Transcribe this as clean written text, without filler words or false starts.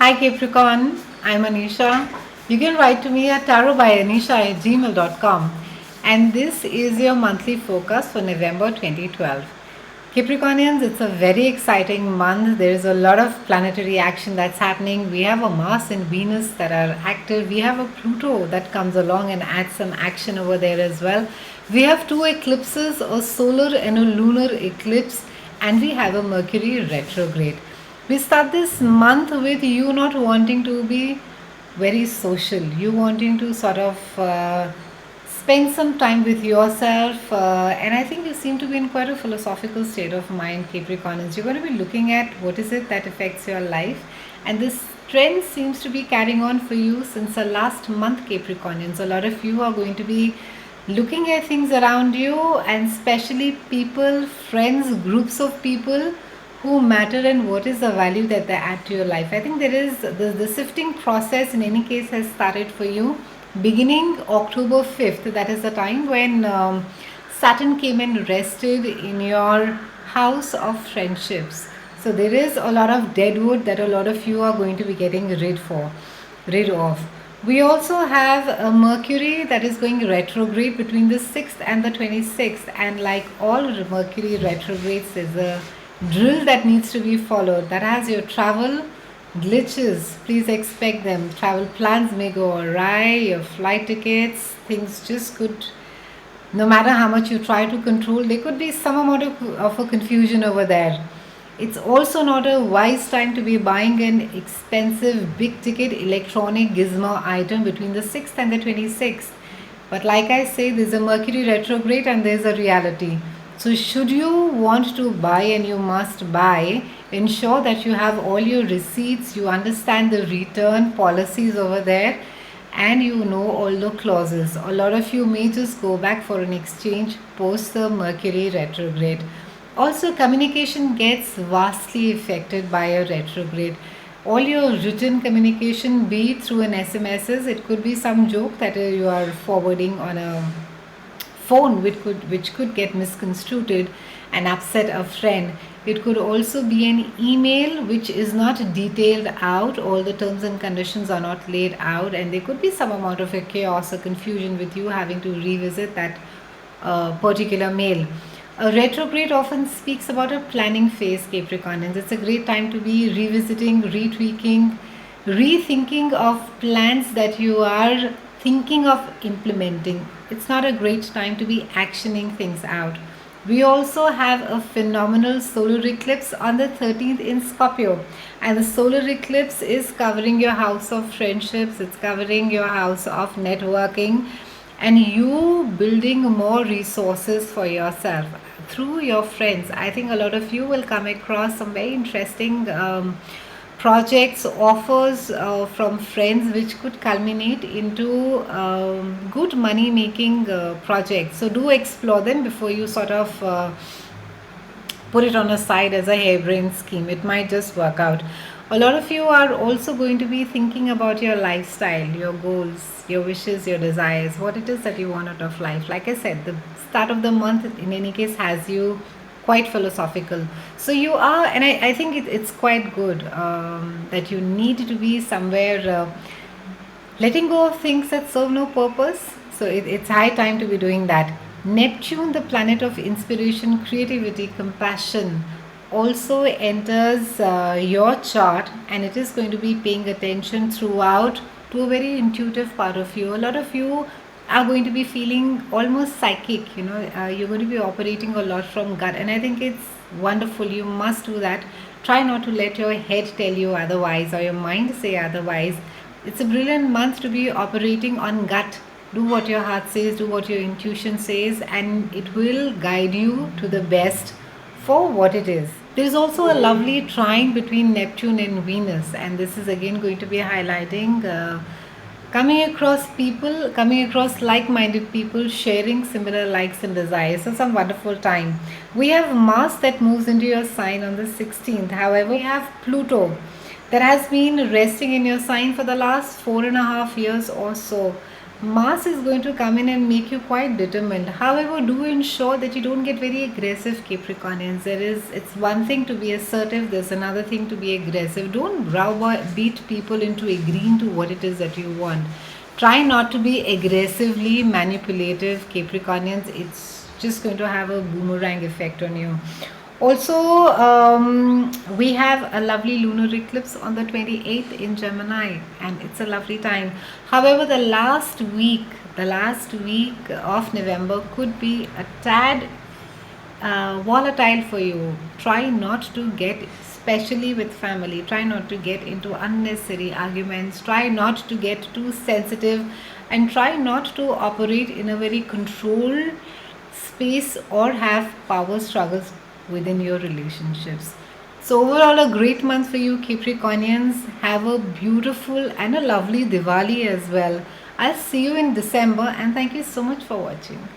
Hi Capricorn, I'm Anisha. You can write to me at tarotbyanisha@gmail.com, and this is your monthly focus for November 2012. Capricornians, it's a very exciting month. There is a lot of planetary action that's happening. We have a Mars and Venus that are active. We have a Pluto that comes along and adds some action over there as well. We have two eclipses, a solar and a lunar eclipse, and we have a Mercury retrograde. We start this month with you not wanting to be very social, you wanting to sort of spend some time with yourself, and I think you seem to be in quite a philosophical state of mind, Capricorns. You're going to be looking at what is it that affects your life, and this trend seems to be carrying on for you since the last month, Capricornians. A lot of you are going to be looking at things around you, and especially people, friends, groups of people who matter and what is the value that they add to your life. I think there is the sifting process in any case has started for you. Beginning October 5th, that is the time when Saturn came and rested in your house of friendships. So there is a lot of deadwood that a lot of you are going to be getting rid of. We also have a Mercury that is going retrograde between the 6th and the 26th, and like all Mercury retrogrades, there's a drill that needs to be followed that has your travel glitches. Please expect them. Travel plans may go awry, your flight tickets, things just could, no matter how much you try to control, there could be some amount of a confusion over there. It's also not a wise time to be buying an expensive big ticket electronic gizmo item between the 6th and the 26th. But like I say, there's a Mercury retrograde and there's a reality. So should you want to buy, and you must buy, ensure that you have all your receipts, you understand the return policies over there, and you know all the clauses. A lot of you may just go back for an exchange post the Mercury retrograde. Also, communication gets vastly affected by a retrograde. All your written communication, be it through an SMSs, it could be some joke that you are forwarding on a phone which could get misconstrued and upset a friend. It could also be an email which is not detailed out, all the terms and conditions are not laid out, and there could be some amount of a chaos or confusion with you having to revisit that particular mail. A retrograde often speaks about a planning phase, Capricorns. It's a great time to be revisiting, retweaking, rethinking of plans that you are thinking of implementing. It's not a great time to be actioning things out. We also have a phenomenal solar eclipse on the 13th in Scorpio, and the solar eclipse is covering your house of friendships, it's covering your house of networking, and you building more resources for yourself through your friends. I think a lot of you will come across some very interesting projects, offers from friends which could culminate into good money making projects. So do explore them before you sort of put it on a side as a harebrained scheme. It might just work out. A lot of you are also going to be thinking about your lifestyle, your goals, your wishes, your desires, what it is that you want out of life. Like I said, the start of the month in any case has you quite philosophical. So you are, and I think it's quite good that you need to be somewhere letting go of things that serve no purpose. So it's high time to be doing that. Neptune, the planet of inspiration, creativity, compassion, also enters your chart, and it is going to be paying attention throughout to a very intuitive part of you. A lot of you are going to be feeling almost psychic, you're going to be operating a lot from gut, and I think it's wonderful. You must do that. Try not to let your head tell you otherwise or your mind say otherwise. It's a brilliant month to be operating on gut. Do what your heart says, do what your intuition says, and it will guide you to the best for what it is. There is also a lovely trine between Neptune and Venus, and this is again going to be highlighting coming across like-minded people, sharing similar likes and desires. So some wonderful time. We have Mars that moves into your sign on the 16th. However, we have Pluto that has been resting in your sign for the last 4.5 years or so. Mars is going to come in and make you quite determined. However, do ensure that you don't get very aggressive, Capricornians. It's one thing to be assertive, there's another thing to be aggressive. Don't browbeat people into agreeing to what it is that you want. Try not to be aggressively manipulative, Capricornians. It's just going to have a boomerang effect on you. Also, we have a lovely lunar eclipse on the 28th in Gemini, and it's a lovely time. However, the last week of November could be a tad volatile for you. Try not to get, especially with family, try not to get into unnecessary arguments, try not to get too sensitive, and try not to operate in a very controlled space or have power struggles within your relationships. So, overall, a great month for you, Capricornians. Have a beautiful and a lovely Diwali as well. I'll see you in December, and thank you so much for watching.